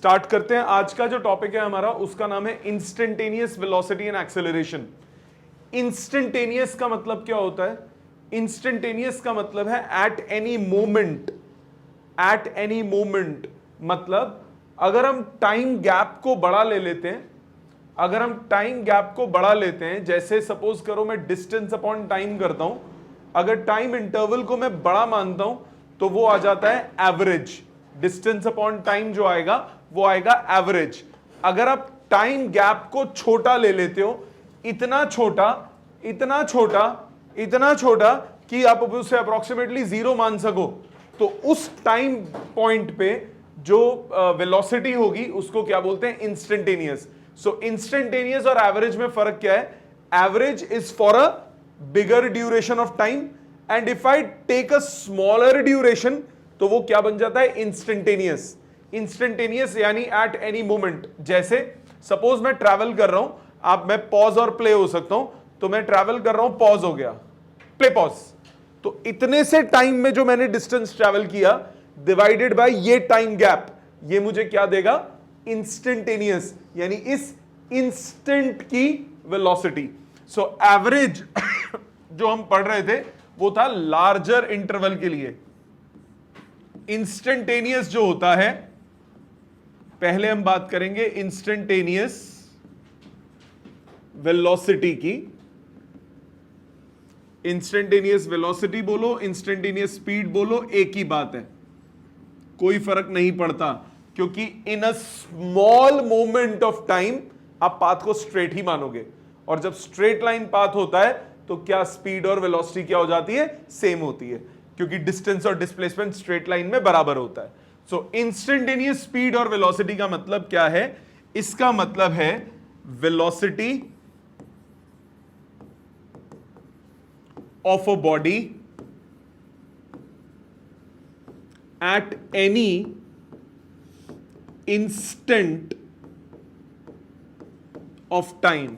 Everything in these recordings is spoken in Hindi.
स्टार्ट करते हैं। आज का जो टॉपिक है हमारा उसका नाम है instantaneous velocity and acceleration. Instantaneous का मतलब क्या होता है? इंस्टेंटेनियस का मतलब है eight any moment. Eight any moment मतलब अगर हम टाइम गैप को बड़ा ले लेते हैं, अगर हम टाइम गैप को बड़ा लेते हैं, जैसे सपोज करो मैं डिस्टेंस अपॉन टाइम करता हूं, अगर टाइम इंटरवल को मैं बड़ा मानता हूं तो वो आ जाता है एवरेज। डिस्टेंस अपॉन टाइम जो आएगा वो आएगा एवरेज। अगर आप टाइम गैप को छोटा ले लेते हो, इतना छोटा, इतना छोटा, इतना छोटा कि आप उसे अप्रोक्सीमेटली जीरो मान सको, तो उस टाइम पॉइंट पे जो वेलोसिटी होगी उसको क्या बोलते हैं? इंस्टेंटेनियस। सो इंस्टेंटेनियस और एवरेज में फर्क क्या है? Average is for a bigger duration of time and if I take a smaller duration तो वो क्या बन जाता है? इंस्टेंटेनियस। इंस्टेंटेनियस यानी एट एनी मोमेंट। जैसे सपोज मैं ट्रैवल कर रहा हूं, आप मैं पॉज और प्ले हो सकता हूं, तो मैं ट्रैवल कर रहा हूं, पॉज हो गया, प्ले पॉज, तो इतने से टाइम में जो मैंने डिस्टेंस ट्रैवल किया डिवाइडेड बाय ये टाइम गैप, ये मुझे क्या देगा? इंस्टेंटेनियस, यानी इस इंस्टेंट की वेलोसिटी। सो एवरेज जो हम पढ़ रहे थे वो था लार्जर इंटरवल के लिए। इंस्टेंटेनियस जो होता है, पहले हम बात करेंगे इंस्टेंटेनियस वेलोसिटी की। इंस्टेंटेनियस वेलोसिटी बोलो, इंस्टेंटेनियस स्पीड बोलो, एक ही बात है, कोई फर्क नहीं पड़ता, क्योंकि in a small moment of time आप पाथ को स्ट्रेट ही मानोगे, और जब स्ट्रेट लाइन पाथ होता है तो क्या स्पीड और वेलोसिटी क्या हो जाती है? सेम होती है, क्योंकि डिस्टेंस और डिस्प्लेसमेंट स्ट्रेट लाइन में बराबर होता है। सो इंस्टेंटेनियस स्पीड और वेलोसिटी का मतलब क्या है? इसका मतलब है velocity of a body at any instant of time.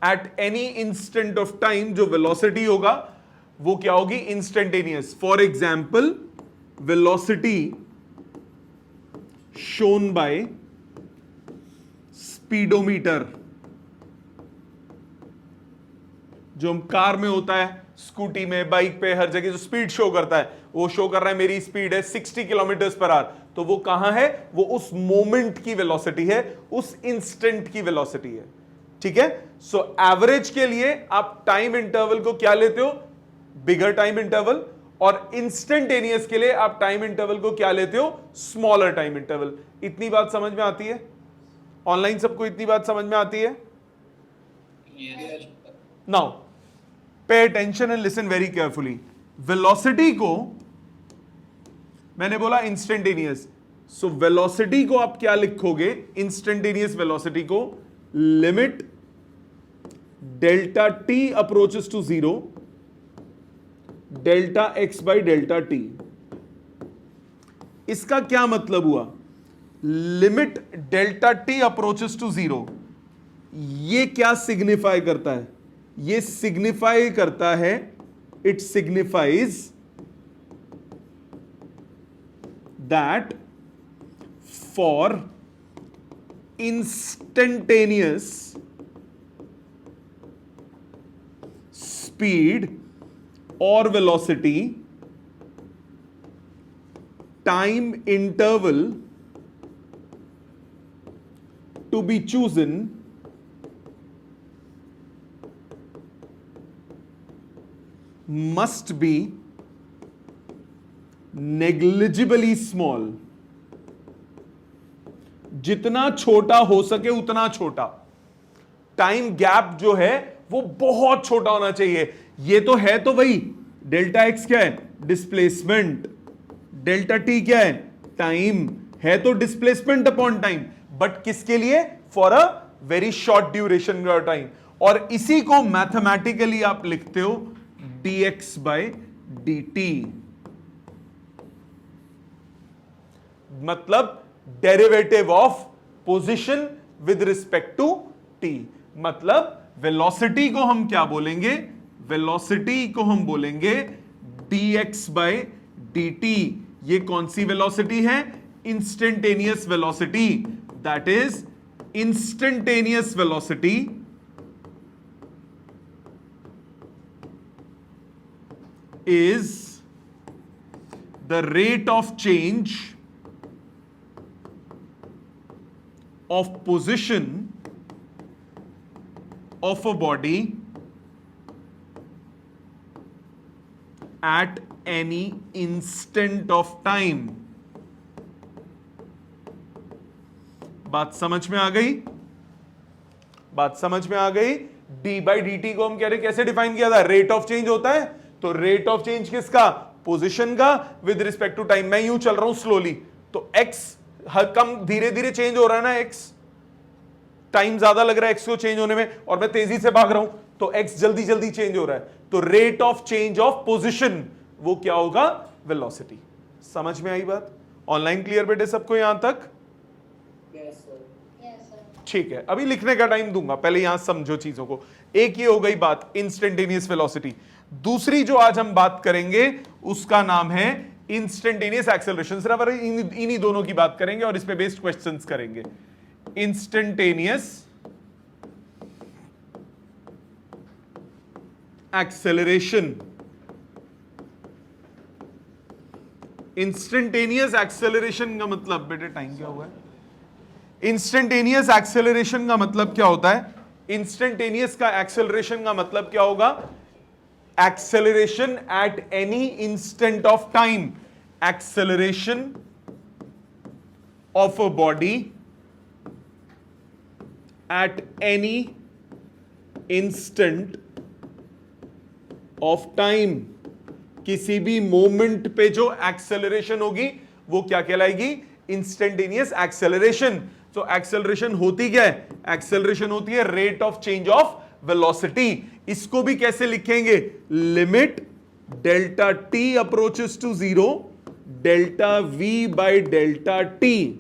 At any instant of time जो वेलोसिटी होगा वो क्या होगी? Instantaneous. For example velocity shown by speedometer, जो हम कार में होता है, स्कूटी में, बाइक पे, हर जगह जो स्पीड शो करता है, वो शो कर रहा है मेरी स्पीड है 60 किलोमीटर पर आवर, तो वो कहां है? वो उस मोमेंट की वेलोसिटी है, उस इंस्टेंट की वेलोसिटी है। ठीक है? सो एवरेज के लिए आप टाइम इंटरवल को क्या लेते हो? बिगर टाइम इंटरवल। और इंस्टेंटेनियस के लिए आप टाइम इंटरवल को क्या लेते हो? Smaller time interval. इतनी बात समझ में आती है? ऑनलाइन सबको इतनी बात समझ में आती है? Now pay attention and listen very carefully. Velocity को मैंने बोला इंस्टेंटेनियस, सो वेलोसिटी को आप क्या लिखोगे? इंस्टेंटेनियस वेलोसिटी को limit delta T approaches to zero delta x by delta t. इसका क्या मतलब हुआ? Limit delta T approaches to zero, ये क्या सिग्निफाई करता है? ये सिग्निफाई करता है, it signifies that for instantaneous speed और velocity, time interval to be chosen must be negligibly small। जितना छोटा हो सके उतना छोटा। टाइम गैप जो है वो बहुत छोटा होना चाहिए। ये तो है, तो वही डेल्टा एक्स क्या है? डिस्प्लेसमेंट। डेल्टा टी क्या है? टाइम है, तो डिस्प्लेसमेंट अपॉन टाइम, बट किसके लिए? For a very short duration का टाइम। और इसी को मैथमेटिकली आप लिखते हो dx by dt, मतलब derivative of position with respect to t। मतलब वेलोसिटी को हम क्या बोलेंगे? वेलोसिटी को हम बोलेंगे dx by dt, ये कौन सी वेलोसिटी है? Instantaneous velocity, that is instantaneous velocity is the rate of change of position of a body at any instant of time. बात समझ में आ गई? बात समझ में आ गई? d बाई डी टी को हम कह रहे कैसे डिफाइन किया था? रेट ऑफ चेंज होता है, तो रेट ऑफ चेंज किसका? पोजीशन का विद रिस्पेक्ट टू टाइम। मैं यूं चल रहा हूं स्लोली, तो x हर कम धीरे धीरे चेंज हो रहा है ना, x टाइम ज्यादा लग रहा है x को चेंज होने में, और मैं तेजी से भाग रहा हूं तो x जल्दी जल्दी चेंज हो रहा है। तो rate of change of position वो क्या होगा? वेलोसिटी। समझ में आई बात? ऑनलाइन क्लियर बेटे सबको यहां तक? ठीक है, अभी लिखने का टाइम दूंगा, पहले यहां समझो चीजों को। एक ये हो गई बात इंस्टेंटेनियस वेलोसिटी। दूसरी जो आज हम बात करेंगे उसका नाम है इंस्टेंटेनियस एक्सेलरेशन। सिर्फ इन्हीं दोनों की बात करेंगे और इस पे बेस्ड क्वेश्चंस करेंगे। इंस्टेंटेनियस एक्सेलरेशन, इंस्टेंटेनियस एक्सेलरेशन का मतलब बेटे टाइम क्या हुआ है? इंस्टेंटेनियस एक्सेलरेशन का मतलब क्या होता है? इंस्टेंटेनियस का एक्सेलरेशन का मतलब क्या होगा? Acceleration at any instant of time, acceleration of a body at any instant of time. किसी भी मोमेंट पे जो एक्सेलरेशन होगी वो क्या कहलाएगी? Instantaneous acceleration. तो एक्सेलरेशन होती क्या है? एक्सेलरेशन होती है rate of change of velocity. इसको भी कैसे लिखेंगे? Limit delta T approaches to zero, delta V by delta T.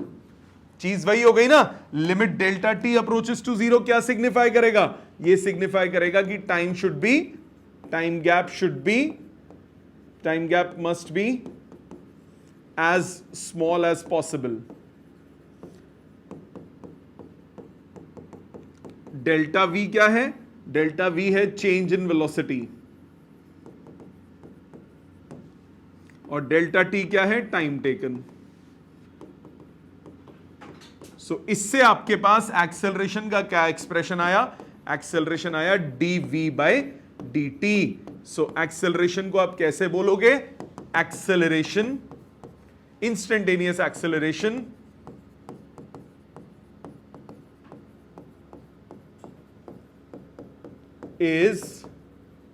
चीज वही हो गई ना? Limit delta T approaches to zero क्या सिग्निफाई करेगा? ये सिग्निफाई करेगा कि time should be, time gap must be as small as possible. Delta V क्या है? डेल्टा वी है चेंज इन वेलोसिटी, और डेल्टा टी क्या है? Time taken. सो इससे आपके पास एक्सेलरेशन का क्या एक्सप्रेशन आया? एक्सेलरेशन आया D V by D T. So acceleration को आप कैसे बोलोगे? Acceleration, instantaneous acceleration is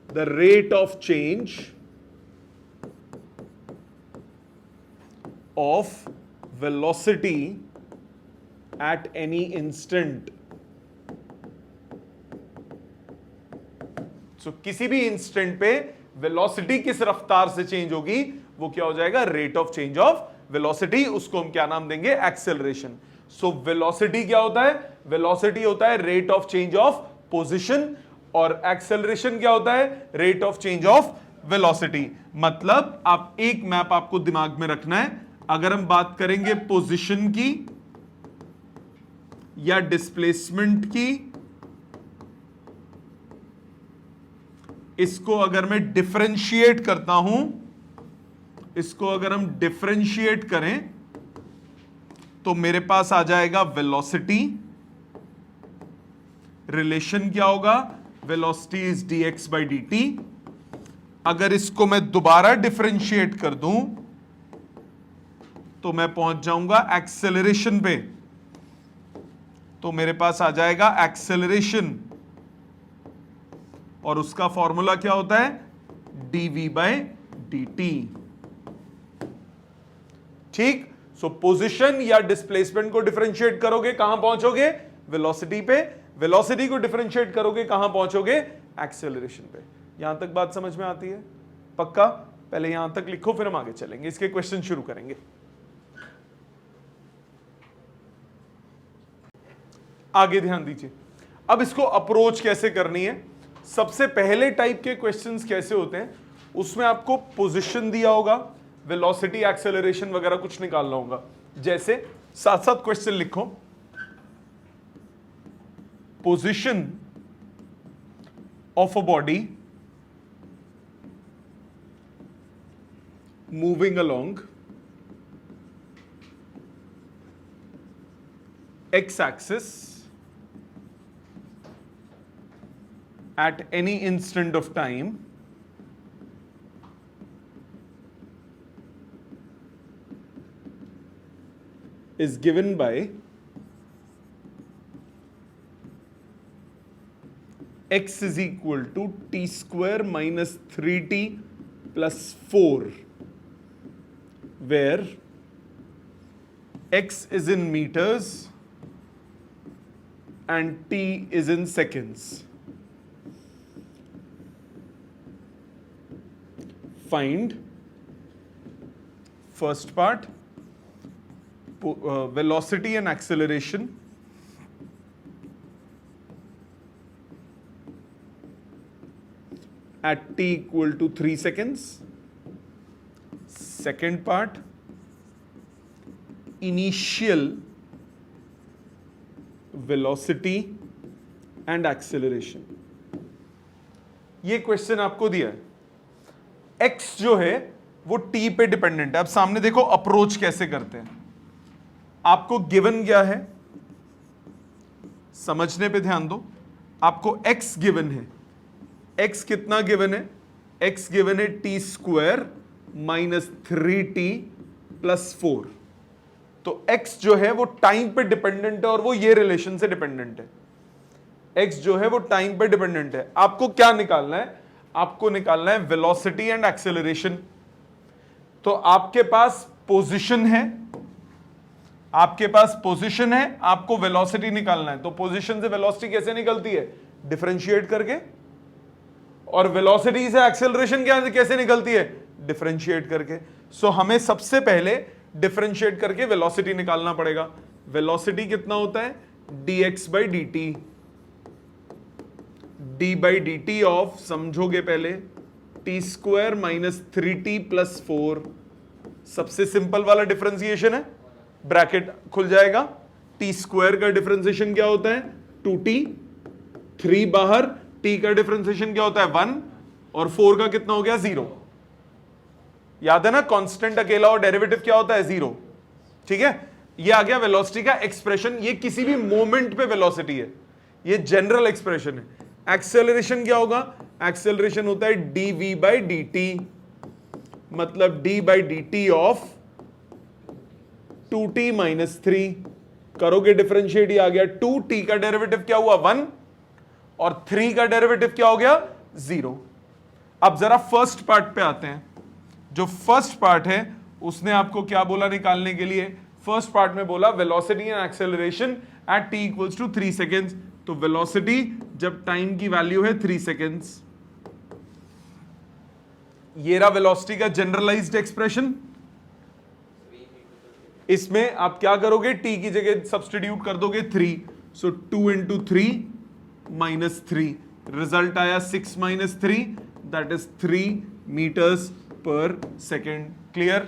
the rate of change of velocity at any instant. So किसी भी इंस्टेंट पे वेलोसिटी किस रफ्तार से चेंज होगी वो क्या हो जाएगा? Rate of change of velocity. उसको हम क्या नाम देंगे? एक्सेलरेशन। सो वेलोसिटी क्या होता है? वेलोसिटी होता है rate of change of position, और एक्सेलरेशन क्या होता है? Rate of change of velocity. मतलब आप एक मैप आपको दिमाग में रखना है। अगर हम बात करेंगे पोजीशन की या डिस्प्लेसमेंट की, इसको अगर मैं डिफरेंशिएट करता हूं, इसको अगर हम डिफरेंशिएट करें तो मेरे पास आ जाएगा वेलोसिटी। रिलेशन क्या होगा? Velocity is dx by dt। अगर इसको मैं दोबारा डिफरेंशिएट कर दूं तो मैं पहुंच जाऊंगा एक्सेलरेशन पे, तो मेरे पास आ जाएगा एक्सेलरेशन, और उसका फॉर्मूला क्या होता है? dv by dt। ठीक। सो पोजीशन या डिस्प्लेसमेंट को डिफरेंशिएट करोगे कहां पहुंचोगे? वेलोसिटी पे। वेलोसिटी को डिफरेंशिएट करोगे कहां पहुंचोगे? एक्सेलरेशन पे। यहां तक बात समझ में आती है? पक्का? पहले यहां तक लिखो, फिर हम आगे चलेंगे, इसके क्वेश्चन शुरू करेंगे। आगे ध्यान दीजिए। अब इसको अप्रोच कैसे करनी है? सबसे पहले टाइप के क्वेश्चंस कैसे होते हैं? उसमें आपको पोजीशन दिया होगा, वेलोसिटी एक्सेलरेशन वगैरह कुछ निकालना होगा। जैसे साथ साथ क्वेश्चन लिखो, position of a body moving along x axis at any instant of time is given by x is equal to t square minus 3t plus 4, where x is in meters and t is in seconds. Find first part, velocity and acceleration at t equal to 3 seconds. Second part, initial velocity and acceleration. ये क्वेश्चन आपको दिया है। एक्स जो है वो टी पे डिपेंडेंट है। अब सामने देखो अप्रोच कैसे करते हैं। आपको गिवन क्या है, समझने पे ध्यान दो। आपको एक्स गिवन है। एक्स कितना गिवन है? एक्स गिवन है T square minus 3t plus 4। तो x जो है वो टाइम पे डिपेंडेंट है और वो ये रिलेशन से डिपेंडेंट है। x जो है वो टाइम पे डिपेंडेंट है। आपको क्या निकालना है? आपको निकालना है वेलोसिटी एंड एक्सेलरेशन। तो आपके पास पोजीशन है, आपके पास पोजीशन है, आपको वेलोसिटी निकालना है। तो पोजीशन से वेलोसिटी कैसे निकलती है? डिफरेंशिएट करके। और वेलोसिटी से एक्सेलरेशन कैसे निकलती है? डिफरेंशिएट करके। सो हमें सबसे पहले डिफरेंशिएट करके वेलोसिटी निकालना पड़ेगा। वेलोसिटी कितना होता है? dx by D T. D by D T of, समझोगे पहले, T square minus 3t plus 4। सबसे सिंपल वाला डिफरेंशिएशन है, ब्रैकेट खुल जाएगा। टी स्क्वायर का डिफरेंशिएशन क्या होता है? 2t, 3 बाहर, t का डिफरेंशिएशन क्या होता है? 1, और 4 का कितना हो गया? 0। याद है ना, कांस्टेंट अकेला और डेरिवेटिव क्या होता है? 0। ठीक है, ये आ गया वेलोसिटी का एक्सप्रेशन। ये किसी भी मोमेंट पे वेलोसिटी है, ये जनरल एक्सप्रेशन है। एक्सेलरेशन क्या होगा? एक्सेलरेशन होता है dv बाई डी टी, मतलब d by D T of 2t minus 3। करोगे डिफरेंशिएट, आ गया 2t का डेरिवेटिव क्या हुआ? 1, और 3 का डेरिवेटिव क्या हो गया? 0। अब जरा फर्स्ट पार्ट पे आते हैं। जो फर्स्ट पार्ट है उसने आपको क्या बोला निकालने के लिए? फर्स्ट पार्ट में बोला velocity and acceleration at t equals to 3 seconds. तो वेलोसिटी जब टाइम की वैल्यू है 3 सेकेंड्स, ये रहा वेलोसिटी का जनरलाइज्ड एक्सप्रेशन। इसमें आप क्या करोगे? t की जगह सब्स्टिट्यूट कर दोगे 3। सो 2 इंटू 3 माइनस 3, रिजल्ट आया 6 minus 3, that is 3 metres per second. Clear?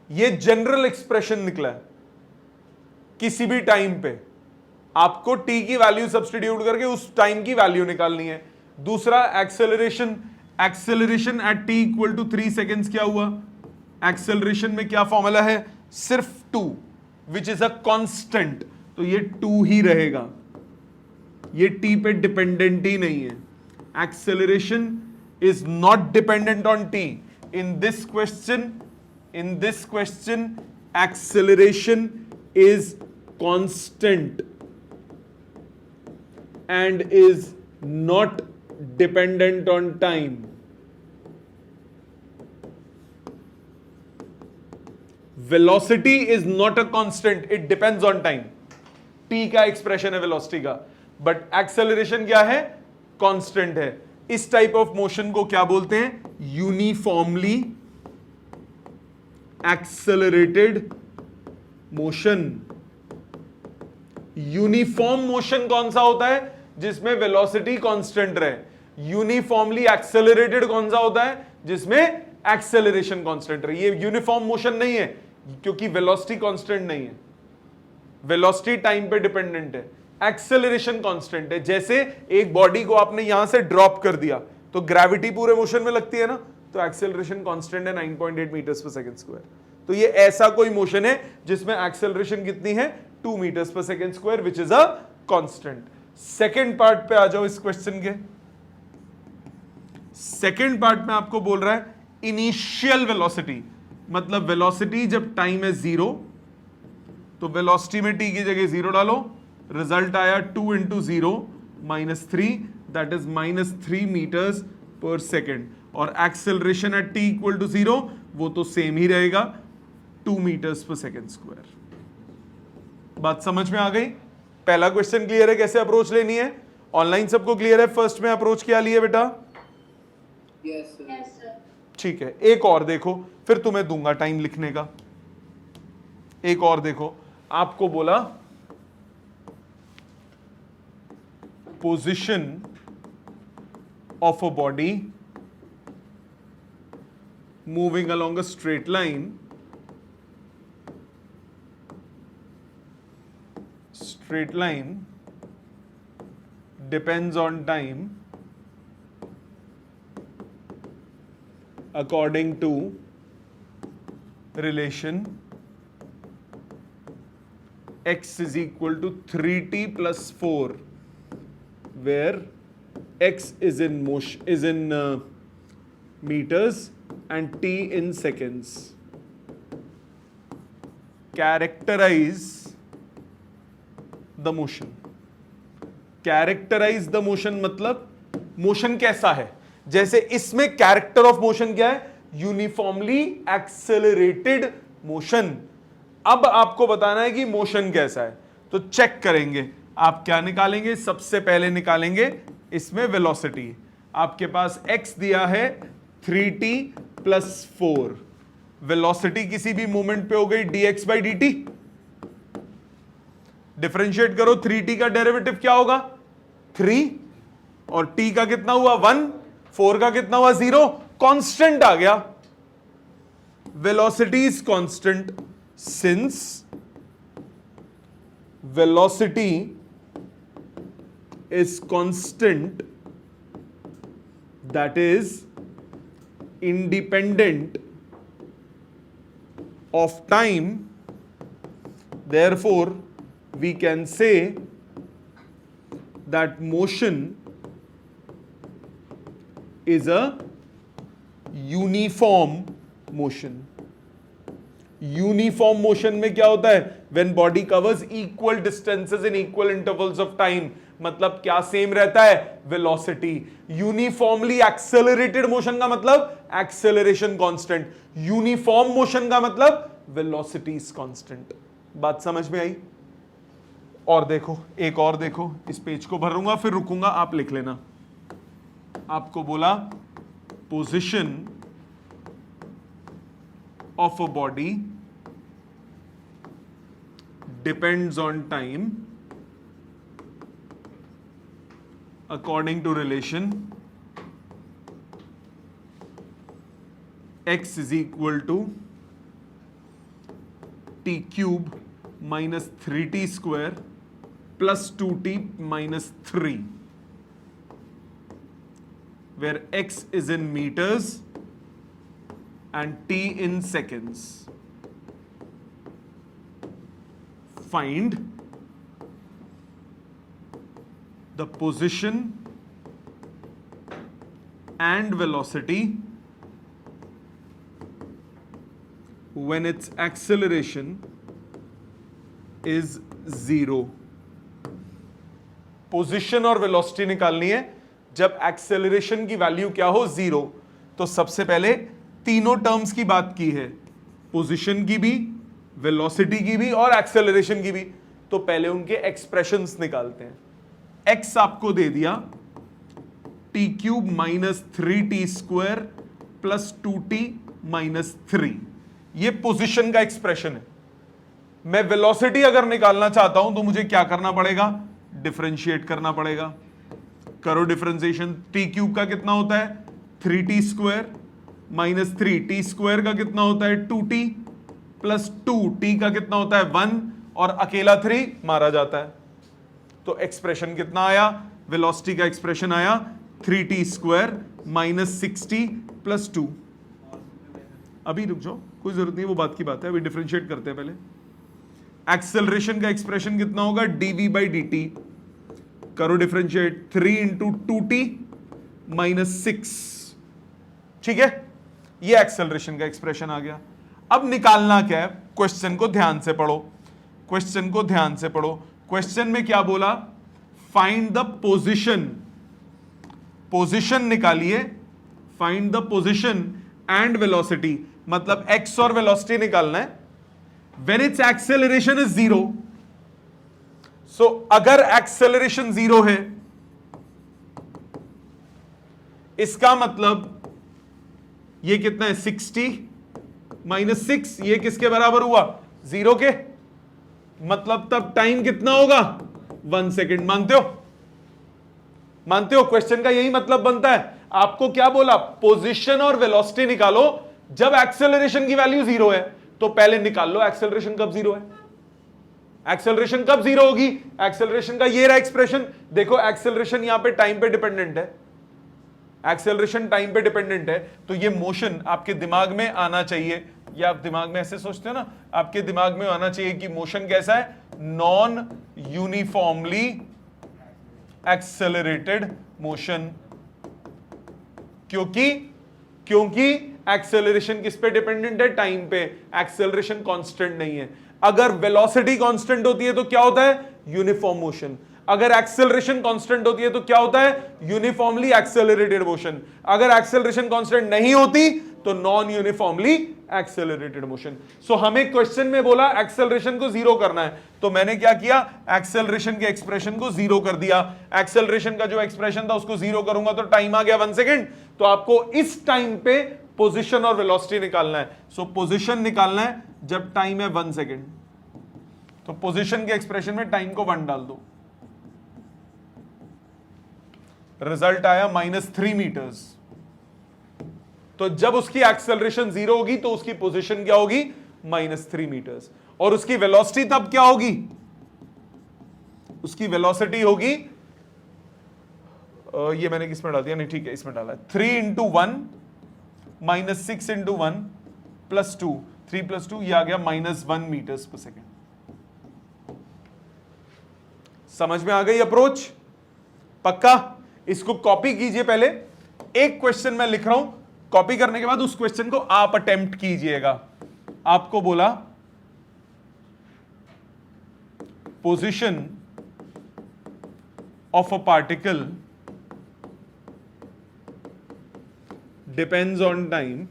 ये जनरल एक्सप्रेशन निकला है। किसी भी टाइम पे आपको t की वैल्यू सब्स्टिट्यूट करके उस टाइम की वैल्यू निकालनी है। दूसरा acceleration, acceleration at t equal to 3 seconds क्या हुआ? एक्सेलरेशन में क्या फॉर्मूला है? सिर्फ 2, विच इज अ कांस्टेंट। तो ये 2 ही रहेगा, ये t पे डिपेंडेंट ही नहीं है। Acceleration is not dependent on t. In this question, acceleration is constant and is not dependent on time. Velocity is not a constant, it depends on time. t का एक्सप्रेशन है वेलोसिटी का, बट एक्सेलरेशन क्या है? कांस्टेंट है। इस टाइप ऑफ मोशन को क्या बोलते हैं? Uniformly accelerated motion. Uniform motion कौन सा होता है? जिसमें वेलोसिटी कांस्टेंट रहे। यूनिफॉर्मली एक्सेलरेटेड कौन सा होता है? जिसमें एक्सेलरेशन कांस्टेंट है। ये यूनिफॉर्म मोशन नहीं है क्योंकि वेलोसिटी कांस्टेंट नहीं है, वेलोसिटी टाइम पे डिपेंडेंट है, एक्सेलरेशन कांस्टेंट है। जैसे एक बॉडी को आपने यहां से ड्रॉप कर दिया तो ग्रेविटी पूरे मोशन में लगती है ना, तो एक्सेलरेशन कांस्टेंट है 9.8 मीटर्स पर सेकंड स्क्वायर। तो ये ऐसा कोई मोशन है जिसमें एक्सेलरेशन कितनी है 2 मीटर्स पर second square which is a constant. Second part पे आ जाओ इस क्वेश्चन के। सेकंड पार्ट में आपको बोल रहा है इनिशियल वेलोसिटी, मतलब वेलोसिटी जब टाइम है 0 तो वेलोसिटी में t की जगह 0 डालो, रिजल्ट आया 2 into 0 -3 that is -3 metres per second, और acceleration at t equal to 0 वो तो सेम ही रहेगा 2 मीटर्स पर सेकेंड स्क्वायर। बात समझ में आ गई? पहला क्वेश्चन क्लियर है कैसे अप्रोच लेनी है? ऑनलाइन सबको क्लियर है फर्स्ट में अप्रोच क्या लिया बेटा? Yes sir. ठीक है, एक और देखो, फिर तुम्हें दूंगा टाइम लिखने का। एक और देखो, आपको बोला position of a body moving along a straight line, straight line depends on time according to relation x is equal to 3t plus 4 where x is in motion is in meters and t in seconds. Characterize the motion. Characterise the motion मतलब मोशन कैसा है? जैसे इसमें कैरेक्टर ऑफ मोशन क्या है? Uniformly accelerated motion. अब आपको बताना है कि मोशन कैसा है, तो चेक करेंगे। आप क्या निकालेंगे? सबसे पहले निकालेंगे इसमें वेलोसिटी। आपके पास x दिया है 3t प्लस 4, वेलोसिटी किसी भी मोमेंट पे हो गई dx बाई dt। डिफरेंशिएट करो, 3t का डेरिवेटिव क्या होगा? 3, और t का कितना हुआ 1, 4 का कितना हुआ 0, कांस्टेंट आ गया। Velocity is constant since velocity is constant that is independent of time, therefore we can say that motion is a uniform motion. Uniform motion में क्या होता है? When body covers equal distances in equal intervals of time, मतलब क्या सेम रहता है? वेलोसिटी। यूनिफॉर्मली एक्सेलरेटेड मोशन का मतलब एक्सेलरेशन कांस्टेंट, यूनिफॉर्म मोशन का मतलब वेलोसिटी इज कांस्टेंट। बात समझ में आई? और देखो, एक और देखो, इस पेज को भरूंगा फिर रुकूंगा, आप लिख लेना। आपको बोला position of a body depends on time according to relation x is equal to t cube minus 3t square plus 2t minus 3, where x is in meters and t in seconds. Find the position and velocity when its acceleration is 0. Position और वेलोसिटी निकालनी है जब एक्सेलरेशन की वैल्यू क्या हो 0। तो सबसे पहले तीनों टर्म्स की बात की है, पोजिशन की भी, वेलोसिटी की भी और एक्सेलरेशन की भी। तो पहले उनके एक्सप्रेशंस निकालते हैं। x आपको दे दिया t cube minus 3t square plus 2t minus 3, ये पोजिशन का एक्सप्रेशन है। मैं वेलोसिटी अगर निकालना चाहता हूं तो मुझे क्या करना पड़ेगा? डिफरेंशिएट करना पड़ेगा। करो डिफरेंशिएशन। t क्यूब का कितना होता है? 3t स्क्वायर -3, टी स्क्वायर का कितना होता है 2t प्लस 2, टी का कितना होता है 1 और अकेला 3 मारा जाता है। तो एक्सप्रेशन कितना आया, वेलोसिटी का एक्सप्रेशन आया 3t square minus 6t plus 2। अभी रुक जाओ, कोई जरूरत नहीं, वो बात की बात है, अभी डिफरेंशिएट करते हैं पहले। एक्सेलरेशन का एक्सप्रेशन कितना होगा dv बाई dt, करो डिफरेंशिएट, 3 इंटू 2t माइनस 6, ठीक है, ये एक्सेलरेशन का एक्सप्रेशन आ गया। अब निकालना क्या है, क्वेश्चन को ध्यान से पढ़ो, क्वेश्चन को ध्यान से पढ़ो। क्वेश्चन में क्या बोला, फाइंड द पोजीशन, पोजीशन निकालिए, find the position and velocity, मतलब x और वेलोसिटी निकालना है when its acceleration is 0। so अगर एक्सेलरेशन 0 है, इसका मतलब ये कितना है 60 माइनस 6, ये किसके बराबर हुआ 0 के, मतलब तब टाइम कितना होगा 1 सेकेंड। मानते हो, मानते हो, क्वेश्चन का यही मतलब बनता है। आपको क्या बोला, पोजीशन और वेलोसिटी निकालो जब एक्सेलरेशन की वैल्यू 0 है, तो पहले निकाल लो एक्सेलरेशन कब 0 है। एक्सेलरेशन कब 0 होगी, एक्सेलरेशन का ये रहा एक्सप्रेशन, देखो एक्सेलरेशन यहां पे टाइम पे डिपेंडेंट है, एक्सेलरेशन टाइम पे डिपेंडेंट है, तो ये मोशन आपके दिमाग में आना चाहिए, या आप दिमाग में ऐसे सोचते हो ना, आपके दिमाग में आना चाहिए कि मोशन कैसा है, नॉन यूनिफॉर्मली एक्सेलरेटेड मोशन। क्योंकि एक्सेलरेशन किस पे डिपेंडेंट है, टाइम पे, एक्सेलरेशन कांस्टेंट नहीं है। अगर वेलोसिटी कांस्टेंट होती है तो क्या होता है, यूनिफॉर्म मोशन। अगर एक्सेलरेशन कांस्टेंट होती है तो क्या होता है, यूनिफॉर्मली एक्सेलरेटेड मोशन। अगर एक्सेलरेशन कांस्टेंट नहीं होती तो नॉन यूनिफॉर्मली एक्सेलरेटेड मोशन। सो हमें क्वेश्चन में बोला एक्सेलरेशन को 0 करना है, तो मैंने क्या किया, एक्सेलरेशन के एक्सप्रेशन को 0 कर दिया। एक्सेलरेशन का जो एक्सप्रेशन था उसको 0 करूंगा तो टाइम आ गया 1 सेकेंड, तो आपको इस टाइम पे पोजीशन और वेलोसिटी निकालना है। सो पोजीशन निकालना है जब टाइम है 1 सेकेंड, तो पोजीशन के एक्सप्रेशन में टाइम को 1 डाल दो, रिजल्ट आया -3 मीटर्स। तो जब उसकी एक्सेलरेशन 0 होगी तो उसकी पोजीशन क्या होगी, -3 मीटर्स, और उसकी वेलोसिटी तब क्या होगी, उसकी वेलोसिटी होगी, ये मैंने किसमें डाल दिया, नहीं ठीक है इसमें डाला है, 3 into 1 minus 6 into 1 plus 2, 3 plus 2, ये आ गया -1 मीटर्स पर सेकेंड। समझ में आ गई अप्रोच, पक्का। इसको कॉपी कीजिए, पहले एक क्वेश्चन मैं लिख रहा हूं, कॉपी करने के बाद उस क्वेश्चन को आप अटेम्प्ट कीजिएगा। आपको बोला position of a particle depends on time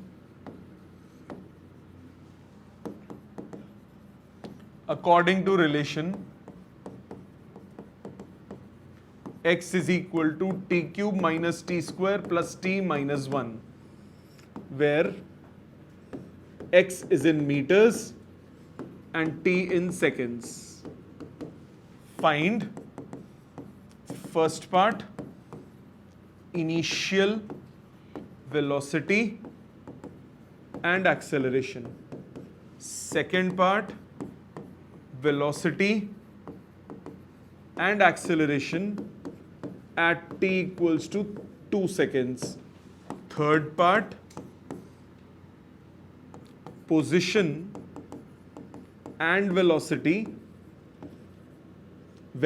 according to relation x is equal to t cube minus t square plus t minus 1, where x is in meters and t in seconds. Find first part, initial velocity and acceleration. Second part, velocity and acceleration at t equals to 2 seconds. Third part, position and velocity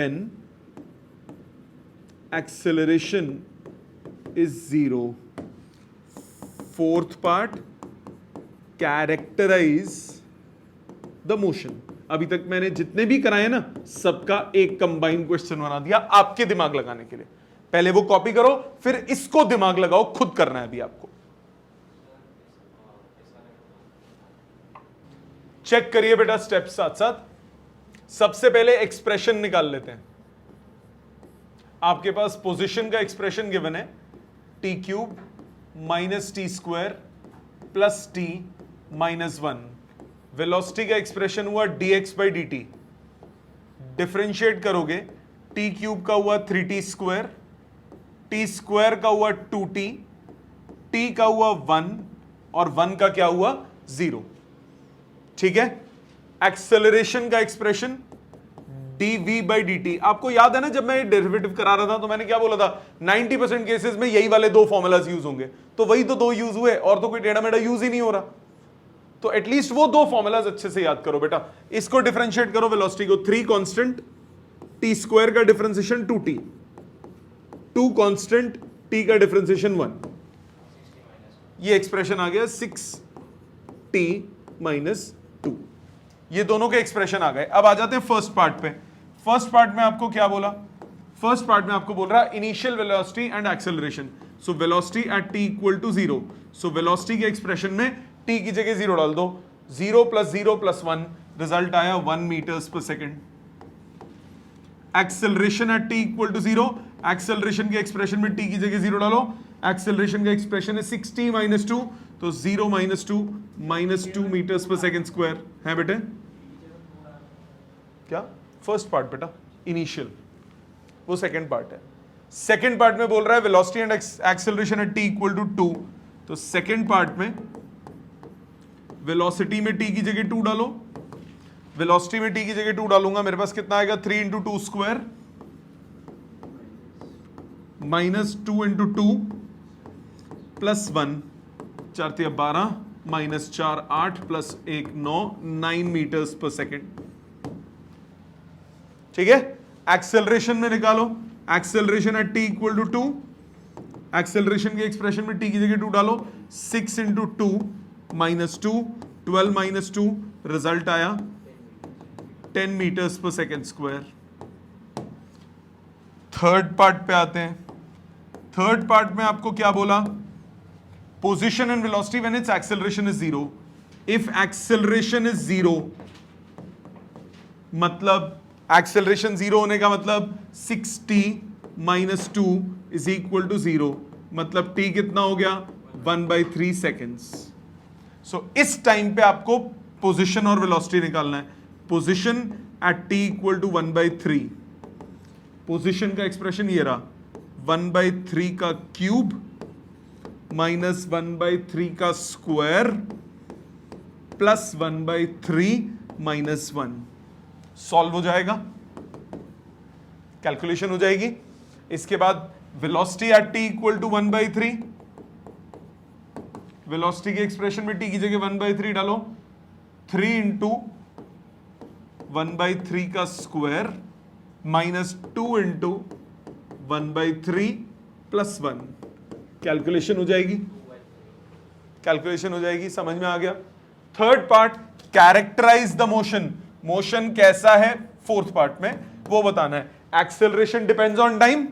when acceleration is 0. Fourth part, characterise the motion. अभी तक मैंने जितने भी कराए ना, सबका एक कंबाइंड क्वेश्चन बना दिया आपके दिमाग लगाने के लिए। पहले वो कॉपी करो, फिर इसको दिमाग लगाओ, खुद करना है अभी आपको। चेक करिए बेटा स्टेप साथ साथ। सबसे पहले एक्सप्रेशन निकाल लेते हैं। आपके पास पोजीशन का एक्सप्रेशन गिवन है, T cube minus T square plus T minus 1। Velocity का एक्सप्रेशन हुआ dx बाई dt। डिफरेंशिएट करोगे, टी क्यूब का हुआ 3t स्क्वायर, टी स्क्वायर का हुआ 2t, टी का हुआ 1 और 1 का क्या हुआ 0। ठीक है, एक्सेलरेशन का एक्सप्रेशन dv/dt। आपको याद है ना, जब मैं डेरिवेटिव करा रहा था तो मैंने क्या बोला था, 90% केसेस में यही वाले दो फॉर्मूलाज यूज होंगे, तो वही तो दो यूज हुए और तो कोई टेढ़ा मेढ़ा यूज ही नहीं हो रहा। तो एटलीस्ट वो दो फॉर्मूलाज अच्छे से याद करो बेटा। इसको डिफरेंशिएट करो वेलोसिटी को, 3 कांस्टेंट t स्क्वायर का डिफरेंशिएशन 2t, 2 कांस्टेंट t का डिफरेंशिएशन 1, ये एक्सप्रेशन आ गया 6t - 2। ये दोनों के एक्सप्रेशन आ गए। अब आ जाते हैं फर्स्ट पार्ट पे। फर्स्ट पार्ट में आपको क्या बोला, फर्स्ट पार्ट में आपको बोल रहा है initial velocity and acceleration. So velocity at t = 0। So velocity के एक्सप्रेशन में t की जगह 0 डाल दो, 0 + 0 + 1, रिजल्ट आया 1 metres per second. Acceleration at t = 0, acceleration के एक्सप्रेशन में t की जगह 0 डालो, एक्सेलरेशन का एक्सप्रेशन है 6t - 2, तो 0 - 2 -2 मीटर्स पर सेकेंड स्क्वायर है बेटे। क्या फर्स्ट पार्ट बेटा इनिशियल, वो सेकंड पार्ट है। सेकंड पार्ट में बोल रहा है velocity and acceleration at t = 2, तो सेकंड पार्ट में वेलोसिटी में t की जगह 2 डालो, वेलोसिटी में t की जगह 2 डालूंगा, मेरे पास कितना आएगा 3 × 2 स्क्वायर -2 × 2 + 1, 4 × 12 -4 8 + 1 9, 9 मीटर्स पर सेकेंड। ठीक है, एक्सेलरेशन में निकालो, एक्सेलरेशन एट t = 2, एक्सेलरेशन के एक्सप्रेशन में t की जगह 2 डालो, 6 × 2 - 2, 12 - 2, रिजल्ट आया 10 metres per second square. Third part पे आते हैं। थर्ड पार्ट में आपको क्या बोला, position and velocity when it's acceleration is 0। If acceleration is 0, मतलब एक्सेलरेशन 0 होने का मतलब 6t - 2 = 0, मतलब t कितना हो गया 1/3 सेकेंड्स। सो इस टाइम पे आपको पोजीशन और वेलोसिटी निकालना है। पोजीशन एट t = 1/3, पोजीशन का एक्सप्रेशन ये रहा 1/3 का क्यूब माइनस 1/3 का स्क्वायर प्लस 1/3 - 1, सॉल्व हो जाएगा, कैलकुलेशन हो जाएगी। इसके बाद वेलोसिटी एट t = 1/3, वेलोसिटी के एक्सप्रेशन में t की जगह 1/3 डालो, 3 × 1/3 का स्क्वायर -2 × 1/3 + 1, कैलकुलेशन हो जाएगी, कैलकुलेशन हो जाएगी। समझ में आ गया। Third part, characterise the motion, motion कैसा है फोर्थ पार्ट में वो बताना है। एक्सेलरेशन डिपेंड्स ऑन टाइम,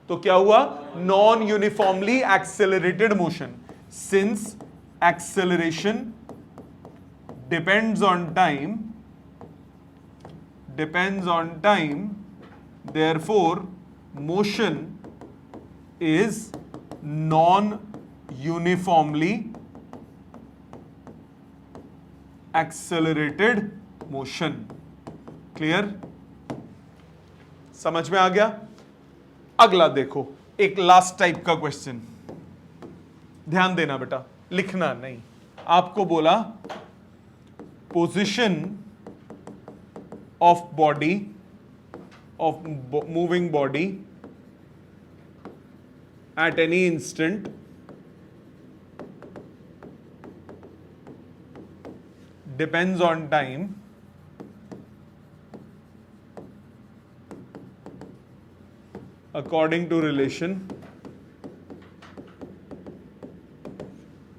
तो क्या हुआ non uniformly accelerated motion. Since acceleration depends on time, therefore motion is non-uniformly accelerated motion। Clear, समझ में आ गया। अगला देखो, एक लास्ट टाइप का क्वेश्चन, ध्यान देना बेटा, लिखना नहीं। आपको बोला position of body, of moving body at any instant depends on time according to relation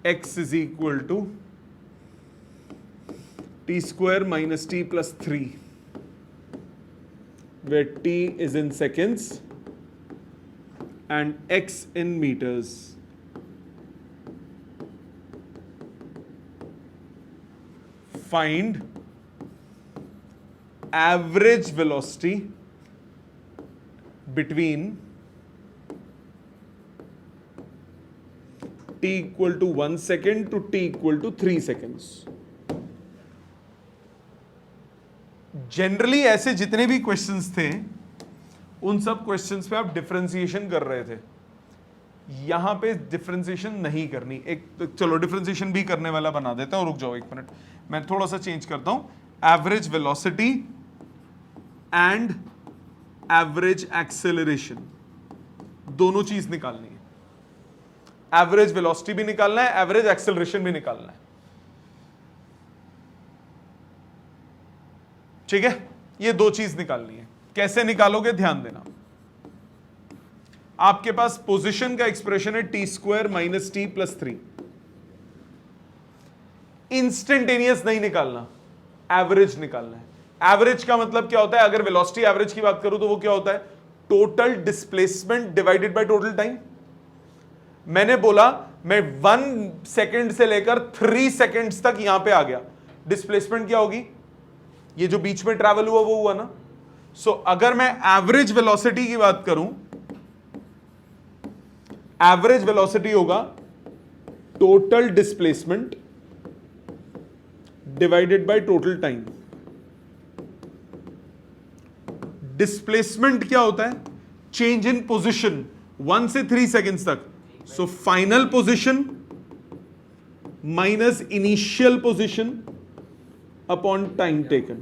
x is equal to t square minus t plus 3, where t is in seconds and x in meters. Find average velocity between t = 1 second to t = 3 seconds. Generally ऐसे जितने भी क्वेश्चंस थे उन सब क्वेश्चंस पे आप डिफरेंशिएशन कर रहे थे। यहां पे डिफरेंशिएशन नहीं करनी, एक तो चलो डिफरेंशिएशन भी करने वाला बना देता हूं, रुक जाओ एक मिनट, मैं थोड़ा सा चेंज करता हूं, average velocity and average acceleration, दोनों चीज निकालनी है, एवरेज वेलोसिटी भी निकालना है, एवरेज एक्सेलरेशन भी निकालना है, ठीक है, ये दो चीज निकालनी है। कैसे निकालोगे ध्यान देना, आपके पास पोजीशन का एक्सप्रेशन है T square minus T plus 3, instantaneous नहीं निकालना, एवरेज निकालना है। एवरेज का मतलब क्या होता है, अगर वेलोसिटी एवरेज की बात करूं तो वो क्या होता है, total displacement divided by total time. मैंने बोला मैं 1 सेकंड से लेकर 3 सेकंड्स तक यहां पे आ गया, डिस्प्लेसमेंट क्या होगी, ये जो बीच में ट्रैवल हुआ वो हुआ ना। सो अगर मैं एवरेज वेलोसिटी की बात करूं, एवरेज वेलोसिटी होगा total displacement divided by total time. Displacement क्या होता है, चेंज इन पोजीशन 1 से 3 सेकंड्स तक, so final position minus initial position upon time taken.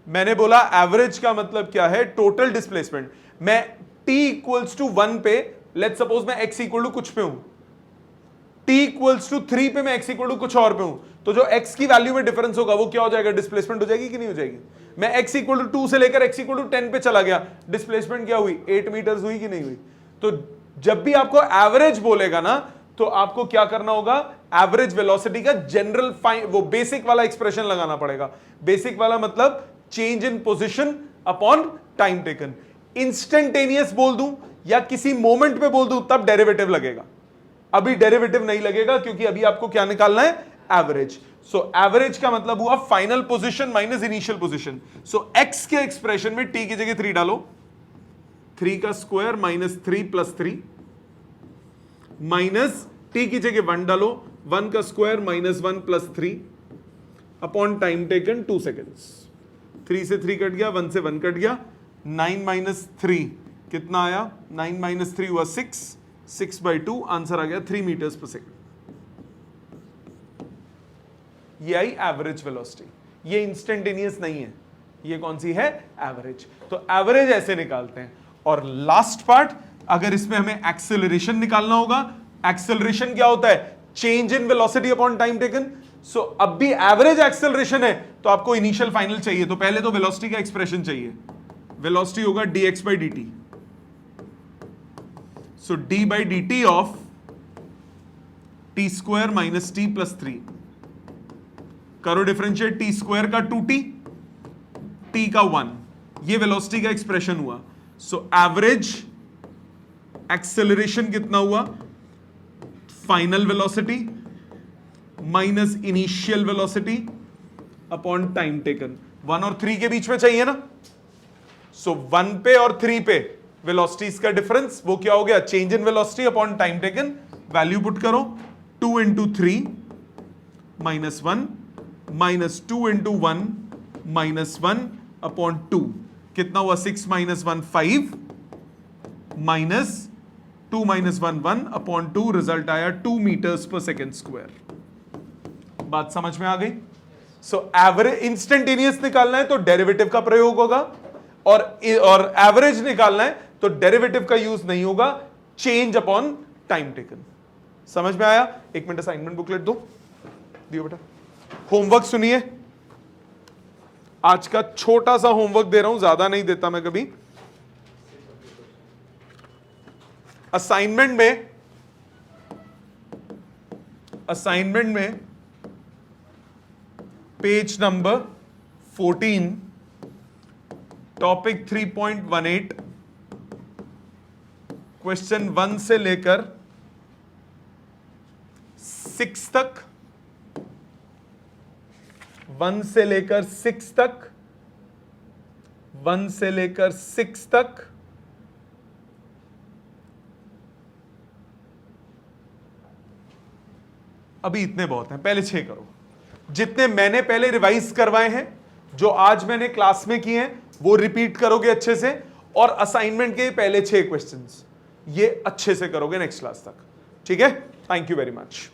मैंने बोला एवरेज का मतलब क्या है, टोटल डिस्प्लेसमेंट। मैं t इक्वल्स टू 1 पे, लेट्स सपोज मैं x इक्वल टू कुछ पे हूं, t इक्वल्स टू 3 पे मैं x इक्वल टू कुछ और पे हूं, तो जो x की वैल्यू में डिफरेंस होगा वो क्या हो जाएगा, डिस्प्लेसमेंट हो जाएगी कि नहीं हो जाएगी। मैं x इक्वल टू 2 से लेकर x इक्वल टू 10 पे चला गया, डिस्प्लेसमेंट क्या हुई, 8 मीटर्स हुई कि नहीं हुई। तो जब भी आपको एवरेज बोलेगा ना, तो आपको क्या करना होगा, एवरेज वेलोसिटी का जनरल वो बेसिक वाला एक्सप्रेशन लगाना पड़ेगा। बेसिक वाला मतलब change in position upon time taken. Instantaneous बोल दूं या किसी मोमेंट पे बोल दूं तब डेरिवेटिव लगेगा, अभी डेरिवेटिव नहीं लगेगा क्योंकि अभी आपको क्या निकालना है, एवरेज। सो एवरेज का मतलब हुआ final position minus initial position. So x के एक्सप्रेशन में t की जगह 3 डालो, 3 का square minus 3 plus 3, minus t की जगह 1 डालो, 1 का square minus 1 plus 3 upon time taken 2 seconds. 3 से 3 कट गया, 1 से 1 कट गया, 9 माइनस 3 कितना आया, 9 माइनस 3 हुआ 6, 6/2 आंसर आ गया 3 मीटर्स पर सेकेंड। ये आई एवरेज वेलोसिटी, ये इंस्टेंटेनियस नहीं है, ये कौन सी है, एवरेज। तो एवरेज ऐसे निकालते हैं। और लास्ट पार्ट, अगर इसमें हमें एक्सेलरेशन निकालना होगा, एक्सेलरेशन क्या होता है, change in velocity upon time taken. So अब भी एवरेज एक्सेलरेशन है तो आपको इनिशियल फाइनल चाहिए, तो पहले तो वेलोसिटी का एक्सप्रेशन चाहिए। वेलोसिटी होगा dx by dt, so d by dt of t square minus t plus 3, करो डिफरेंशिएट, t स्क्वायर का 2t, t का 1, ये वेलोसिटी का एक्सप्रेशन हुआ। सो एवरेज एक्सेलरेशन कितना हुआ, final velocity minus initial velocity upon time taken. 1 और 3 के बीच में चाहिए ना, सो 1 पे और 3 पे वेलोसिटीज का डिफरेंस वो क्या हो गया, change in velocity upon time taken. Value put करो, 2 into 3 minus 1 minus 2 into 1 minus 1 upon 2, कितना हुआ, 6 minus 1 5 minus 2 minus 1 1 upon 2, result आया 2 मीटर्स पर सेकेंड स्क्वायर। बात समझ में आ गई। सो एवरेज इंस्टेंटेनियस निकालना है तो डेरिवेटिव का प्रयोग होगा, और एवरेज निकालना है तो डेरिवेटिव का यूज नहीं होगा, चेंज अपॉन टाइम टेकन। समझ में आया। एक मिनट असाइनमेंट बुकलेट दो, दियो बेटा। होमवर्क सुनिए, आज का छोटा सा होमवर्क दे रहा हूं, ज्यादा नहीं देता मैं कभी। असाइनमेंट में पेज नंबर 14 टॉपिक 3.18 क्वेश्चन 1 से लेकर 6 तक, 1 से लेकर 6 तक, 1 से लेकर 6 तक, अभी इतने बहुत हैं, पहले 6 करो। जितने मैंने पहले रिवाइज करवाए हैं, जो आज मैंने क्लास में किए हैं, वो रिपीट करोगे अच्छे से, और असाइनमेंट के पहले 6 क्वेश्चंस ये अच्छे से करोगे नेक्स्ट क्लास तक। ठीक है, थैंक यू वेरी मच।